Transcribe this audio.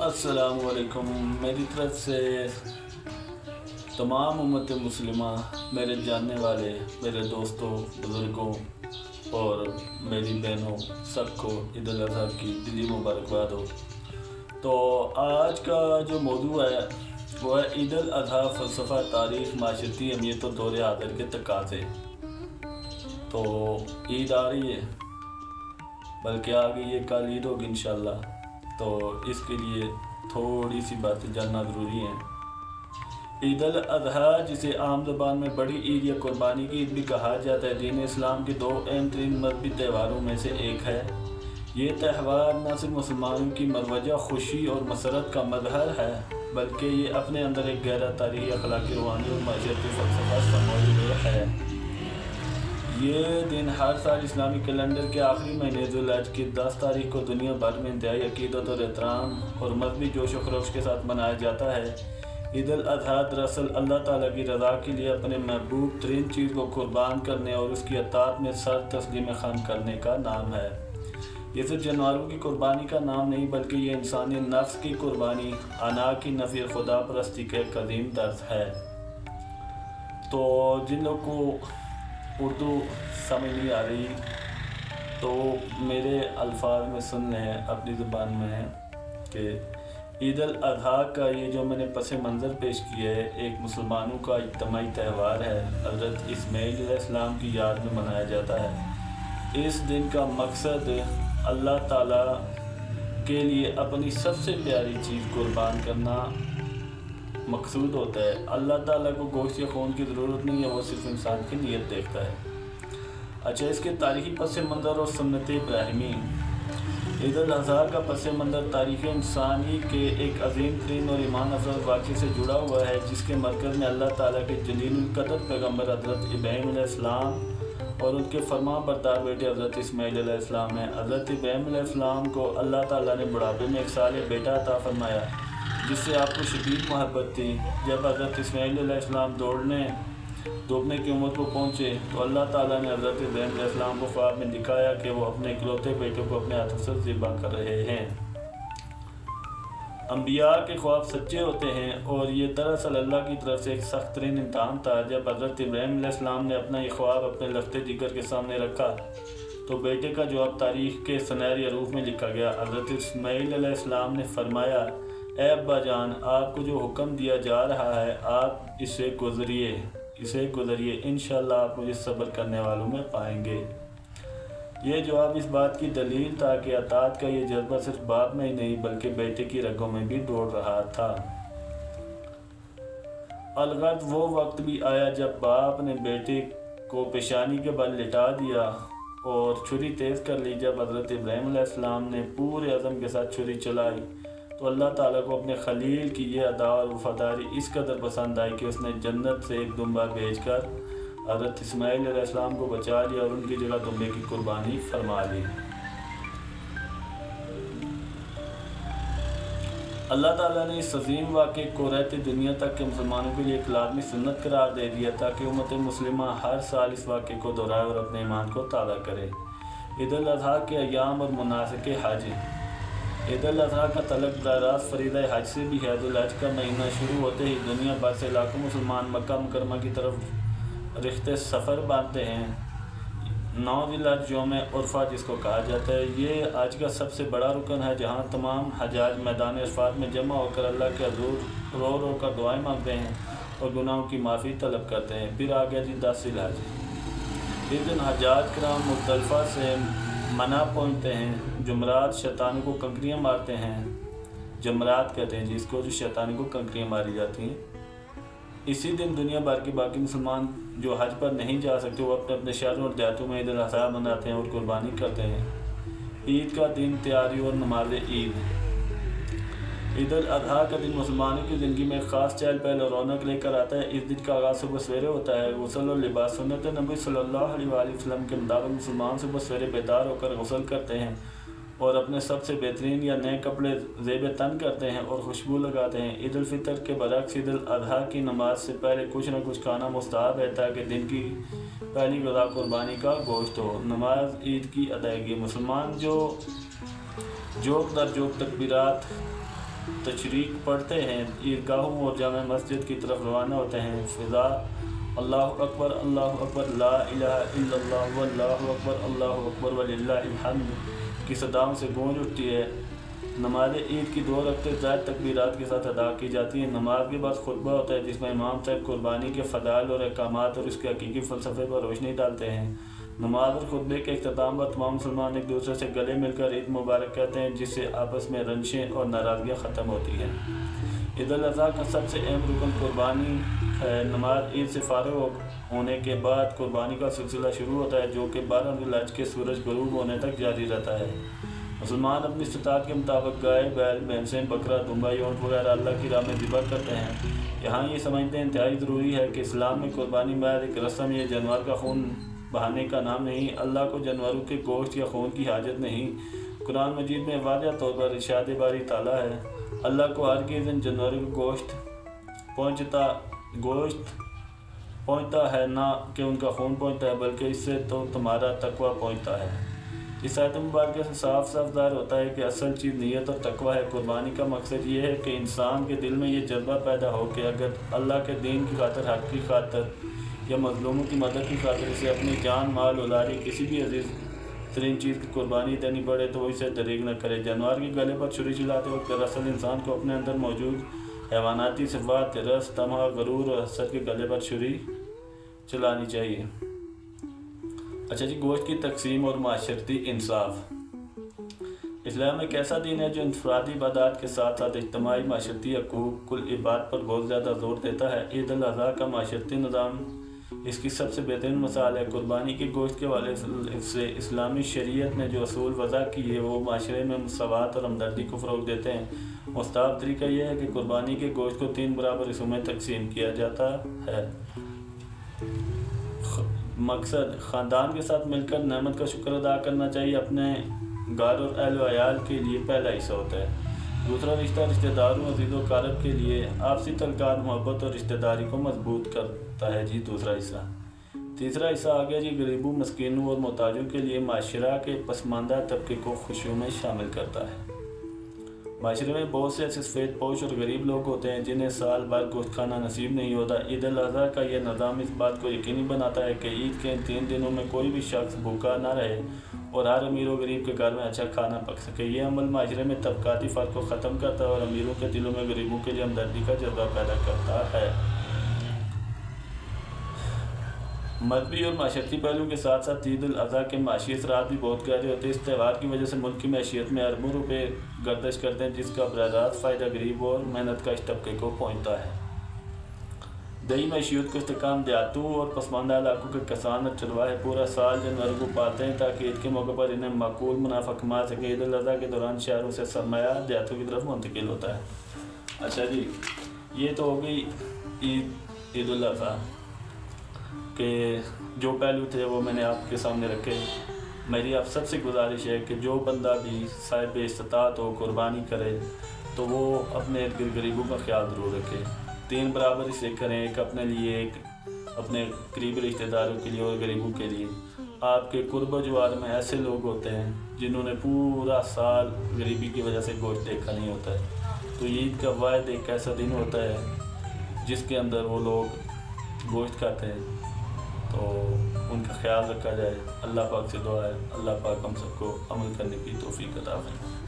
अस्सलाम वालेकुम। मेरी तरफ से तमाम उम्मत मुस्लिमा, मेरे जानने वाले, मेरे दोस्तों, बुज़ुर्गों और मेरी बहनों, सबको ईद उल अज़हा की दिली मुबारकबाद हो। तो आज का जो मौजू है वो है ईद उल अज़हा, फ़लसफ़ा, तारीख़, माशरती अहमियत और दौर हाज़िर के तकाज़े। तो ईद आ रही है, बल्कि आ गई है, कल ईद होगी इंशाअल्लाह। तो इसके लिए थोड़ी सी बातें जानना ज़रूरी हैं। ईद उल अज़हा, जिसे आम ज़बान में बड़ी ईद या कुर्बानी की ईद भी कहा जाता है, दीन इस्लाम के दो अहम तरीन मज़हबी त्यौहारों में से एक है। ये त्यौहार न सिर्फ मुसलमानों की मरवजा खुशी और मसरत का मज़हर है, बल्कि ये अपने अंदर एक गहरा तारीख़ी, अखलाकी, रूहानी और माशरती फ़लसफ़ा समाये हुए है। ये दिन हर साल इस्लामी कैलेंडर के आखिरी महीने ज़ुल्हज की 10 तारीख को दुनिया भर में इंतहाई अक़ीदत और एहतराम और मज़हबी जोश व खरोश के साथ मनाया जाता है। ईद उल अज़हा दरअसल अल्लाह ताला की रज़ा के लिए अपने महबूब तरीन चीज़ को कुर्बान करने और उसकी अताअत में सर तस्लीम ख़म करने का नाम है। ये सिर्फ जानवरों की कुर्बानी का नाम नहीं, बल्कि ये इंसानी नफ्स की कुर्बानी, अना की नफ़ी, खुदा परस्ती का एक अज़ीम दर्स है। तो जिन लोग को उर्दू समझ नहीं आ रही तो मेरे अल्फाज में सुन लें, अपनी ज़ुबान में है कि ईद उल अज़हा का ये जो मैंने पस मंज़र पेश किया है, एक मुसलमानों का इज्तिमाई त्यौहार है। हज़रत इस्माईल अलैहिस्सलाम की याद में मनाया जाता है। इस दिन का मकसद अल्लाह ताला के लिए अपनी सबसे प्यारी चीज़ कुर्बान करना मकसूद होता है। अल्लाह ताला को गोश्त या खून की ज़रूरत नहीं है, वो सिर्फ इंसान की नीयत देखता है। अच्छा, इसके तारीख़ी पस मंज़र और सुन्नत इब्राहिमी। ईद उल अज़हा का पस मंज़र तारीख़ इंसानी के एक अज़ीम तरीन और ईमान अफरोज़ वाक़े से जुड़ा हुआ है, जिसके मरकज़ में अल्लाह ताला के जलील क़द्र पैगम्बर हज़रत इब्राहीम अलैहिस्सलाम और उनके फरमा बरदार बेटे हज़रत इस्माईल अलैहिस्सलाम हैं। हज़रत इब्राहीम अलैहिस्सलाम को अल्लाह ताला ने बुढ़ापे में एक साल बेटा अता फरमाया, जिससे आपको शदीद मोहब्बत थी। जब हज़रत इस्माईल अलैहिस्सलाम दौड़ने की उम्र को पहुँचे तो अल्लाह ताला ने हज़रत इब्राहीम अलैहिस्सलाम को ख्वाब में दिखाया कि वो अपने इकलौते बेटे को अपने हाथों से ज़िबा कर रहे हैं। अंबिया के ख्वाब सच्चे होते हैं और ये दरअसल अल्लाह की तरफ से एक सख्त तरीन इम्तहान था। जब हज़रत इब्राहीम अलैहिस्सलाम ने अपना ये ख्वाब अपने लफ्ते जिगर के सामने रखा तो बेटे का जवाब तारीख़ के सुनहरे हरूफ में लिखा गया। हज़रत इस्माईल अलैहिस्सलाम ने फरमाया, ए अब्बा जान, आपको जो हुक्म दिया जा रहा है आप इसे गुज़रिए, इंशाअल्लाह आप मुझे सब्र करने वालों में पाएंगे। ये जवाब इस बात की दलील था कि अताअत का ये जज्बा सिर्फ बाप में ही नहीं, बल्कि बेटे की रगों में भी दौड़ रहा था। अलगत वो वक्त भी आया जब बाप ने बेटे को पेशानी के बल लिटा दिया और छुरी तेज़ कर ली। जब हज़रत इब्राहीम अलैहिस्सलाम ने पूरे अज़म के साथ छुरी चलाई तो अल्लाह ताला को अपने खलील की ये अदा और वफादारी इस कदर पसंद आई कि उसने जन्नत से एक दुम्बा भेजकर हज़रत इस्माईल अलैहिस्सलाम को बचा लिया और उनकी जगह दुम्बे की कुर्बानी फरमा ली। अल्लाह ताला ने इस अज़ीम वाक़े को रहते दुनिया तक के मुसलमानों के लिए एक लाज़मी सुन्नत करार दे दिया, ताकि उम्मत मुस्लिमा हर साल इस वाक़े को दोहराए और अपने ईमान को ताज़ा करे। ईद उल अज़हा के अय्याम और मुनासिक हज। ईद उल अज़हा का तल्लुक़ बराह रास्त फ़रीज़ा हज से भी है। ज़ुल्हज का महीना शुरू होते ही दुनिया भर से लाखों मुसलमान मक्का मुकरमा की तरफ रिश्ते सफ़र बांधते हैं। 9 ज़ुल्हज यौम उर्फ़ा जिसको कहा जाता है, ये आज का सबसे बड़ा रुकन है, जहाँ तमाम हजाज मैदान अरफ़ात में जमा होकर अल्लाह के हज़ूर रो रो कर दुआएँ मांगते हैं और गुनाहों की माफ़ी तलब करते हैं। फिर आ गया जी 10 ज़ुल्हज। इस दिन हजाज कराम मुज़दलिफ़ा से मना पहुँचते हैं। जुमरात शैतानों को कंकरियाँ मारते हैं। जमरात कहते हैं जिसको, जो शैतानों को कंकरियाँ मारी जाती हैं। इसी दिन दुनिया भर के बाकी मुसलमान जो हज पर नहीं जा सकते, वो अपने अपने शहरों और देहातों में ईद उल अज़हा मनाते हैं और कुर्बानी करते हैं। ईद का दिन, तैयारी और नमाज ईद। ईद उल अज़हा का दिन मुसलमानों की ज़िंदगी में ख़ास चहल पहल और रौनक लेकर आता है। इस दिन का आगाज़ सुबह सवेरे होता है। गुस्ल और लिबास। सुन्नत नबी सल्लल्लाहु अलैहि वसल्लम के मुताबिक मुसलमान सुबह सवेरे बेदार होकर गुस्ल करते हैं और अपने सबसे बेहतरीन या नए कपड़े ज़ेब तन करते हैं और खुशबू लगाते हैं। ईद उल फितर के बरक्स ईद उल अज़हा की नमाज से पहले कुछ न कुछ खाना मुस्तहब है, ताकि दिन की पहली ग़िज़ा कुर्बानी का गोश्त हो। नमाज ईद की अदायगी। मुसलमान जो जोक दर जोक तकबीरात تشریق پڑھتے ہیں، عیدگاہوں اور جامع مسجد کی طرف روانہ ہوتے ہیں، فضا اللہ اکبر لا الہ الا اللہ واللہ اکبر وللہ الحمد کی صداؤں سے گونج اٹھتی ہے۔ نماز عید کی 2 رکعتیں زائد تکبیرات کے ساتھ ادا کی جاتی ہیں۔ نماز کے بعد خطبہ ہوتا ہے جس میں امام صاحب قربانی کے فضائل اور احکامات اور اس کے حقیقی فلسفے پر روشنی ڈالتے ہیں۔ نماز اور خطبے کے اختتام پر تمام مسلمان ایک دوسرے سے گلے مل کر عید مبارک کہتے ہیں، جس سے آپس میں رنجشیں اور ناراضگیاں ختم ہوتی ہیں۔ عید الاضحیٰ کا سب سے اہم رکن قربانی ہے۔ نماز عید سے فارغ ہونے کے بعد قربانی کا سلسلہ شروع ہوتا ہے، جو کہ 12 ذی الحجہ کے سورج غروب ہونے تک جاری رہتا ہے۔ مسلمان اپنی استطاعت کے مطابق گائے، بیل، بھینسیں، بکرا، دمبا، اونٹ وغیرہ اللہ کی راہ میں ذبح کرتے ہیں۔ یہاں یہ سمجھتے انتہائی ضروری ہے کہ اسلام میں قربانی محض ایک رسم یا جانور کا خون بہانے کا نام نہیں۔ اللہ کو جانوروں کے گوشت یا خون کی حاجت نہیں۔ قرآن مجید میں واضح طور پر ارشاد باری تعالیٰ ہے، اللہ کو ہرگز ان جانوروں کا گوشت پہنچتا ہے، نہ کہ ان کا خون پہنچتا ہے، بلکہ اس سے تو تمہارا تقویٰ پہنچتا ہے۔ اس آیت مبارکہ سے صاف ظاہر ہوتا ہے کہ اصل چیز نیت اور تقویٰ ہے۔ قربانی کا مقصد یہ ہے کہ انسان کے دل میں یہ جذبہ پیدا ہو کہ اگر اللہ کے دین کی خاطر، حق کی خاطر یا مظلوموں کی مدد کی خاطر اسے اپنی جان، مال، اولاد، کسی بھی عزیز ترین چیز کی قربانی دینی پڑے تو وہ اسے دریغ نہ کرے۔ جانور کے گلے پر چھری چلاتے وقت دراصل انسان کو اپنے اندر موجود حیواناتی صفات، رس، طمع، غرور اور حسد کے گلے پر چھری چلانی چاہیے۔ اچھا جی، گوشت کی تقسیم اور معاشرتی انصاف۔ اسلام ایک ایسا دین ہے جو انفرادی عبادات کے ساتھ ساتھ اجتماعی معاشرتی حقوق العباد پر بہت زیادہ زور دیتا ہے۔ عید الاضحیٰ کا معاشرتی نظام اس کی سب سے بہترین مثال ہے۔ قربانی کے گوشت کے حوالے سے اسلامی شریعت نے جو اصول وضع کیے وہ معاشرے میں مساوات اور ہمدردی کو فروغ دیتے ہیں۔ مستحب طریقہ یہ ہے کہ قربانی کے گوشت کو 3 برابر حصوں میں تقسیم کیا جاتا ہے۔ مقصد خاندان کے ساتھ مل کر نعمت کا شکر ادا کرنا چاہیے۔ اپنے گھر اور اہل و عیال کے لیے پہلا حصہ ہوتا ہے۔ دوسرا رشتہ داروں، عزیز و اقارب کے لیے آپسی تعلقات، محبت اور رشتہ داری کو مضبوط کرتا ہے جی دوسرا حصہ۔ تیسرا حصہ آ گیا جی غریبوں، مسکینوں اور محتاجوں کے لیے معاشرہ کے پسماندہ طبقے کو خوشیوں میں شامل کرتا ہے۔ معاشرے میں بہت سے ایسے سفید پوش اور غریب لوگ ہوتے ہیں جنہیں سال بھر گوشت کھانا نصیب نہیں ہوتا۔ عید الاضحیٰ کا یہ نظام اس بات کو یقینی بناتا ہے کہ عید کے ان 3 دنوں میں کوئی بھی شخص بھوکا نہ رہے اور ہر امیر و غریب کے گھر میں اچھا کھانا پک سکے۔ یہ عمل معاشرے میں طبقاتی فرق کو ختم کرتا ہے اور امیروں کے دلوں میں غریبوں کے لیے ہمدردی کا جذبہ پیدا کرتا ہے۔ مذہبی اور معاشرتی پہلو کے ساتھ ساتھ عید الاضحیٰ کے معاشی اثرات بھی بہت گہرے ہوتے ہیں۔ اس تہوار کی وجہ سے ملک کی معیشت میں اربوں روپے گردش کرتے ہیں، جس کا براہ راست فائدہ غریب اور محنت کش طبقے کو پہنچتا ہے۔ دیہی معیشت کو استحکام دیہاتوں اور پسماندہ علاقوں کے کسان اور چرواہے پورا سال جانوروں کو پالتے ہیں تاکہ عید کے موقع پر انہیں معقول منافع کما سکیں۔ عید الاضحیٰ کے دوران شہروں سے سرمایہ دیہاتوں کی طرف منتقل ہوتا ہے۔ اچھا جی، یہ تو ہو گئی عید الاضحیٰ کے جو پہلو تھے وہ میں نے آپ کے سامنے رکھے۔ میری آپ سب سے گزارش ہے کہ جو بندہ بھی صاحب استطاعت ہو قربانی کرے تو وہ اپنے ارد گرد غریبوں کا خیال ضرور رکھے۔ 3 برابر حصے کریں، ایک اپنے لیے، ایک اپنے قریبی رشتہ داروں کے لیے اور غریبوں کے لیے۔ آپ کے قرب و جوار میں ایسے لوگ ہوتے ہیں جنہوں نے پورا سال غریبی کی وجہ سے گوشت دیکھا نہیں ہوتا ہے، تو عید کا واحد ایک ایسا دن ہوتا ہے جس کے اندر وہ لوگ گوشت کھاتے ہیں، تو ان کا خیال رکھا جائے۔ اللہ پاک سے دعا ہے اللہ پاک ہم سب کو عمل کرنے کی توفیق عطا فرمائے۔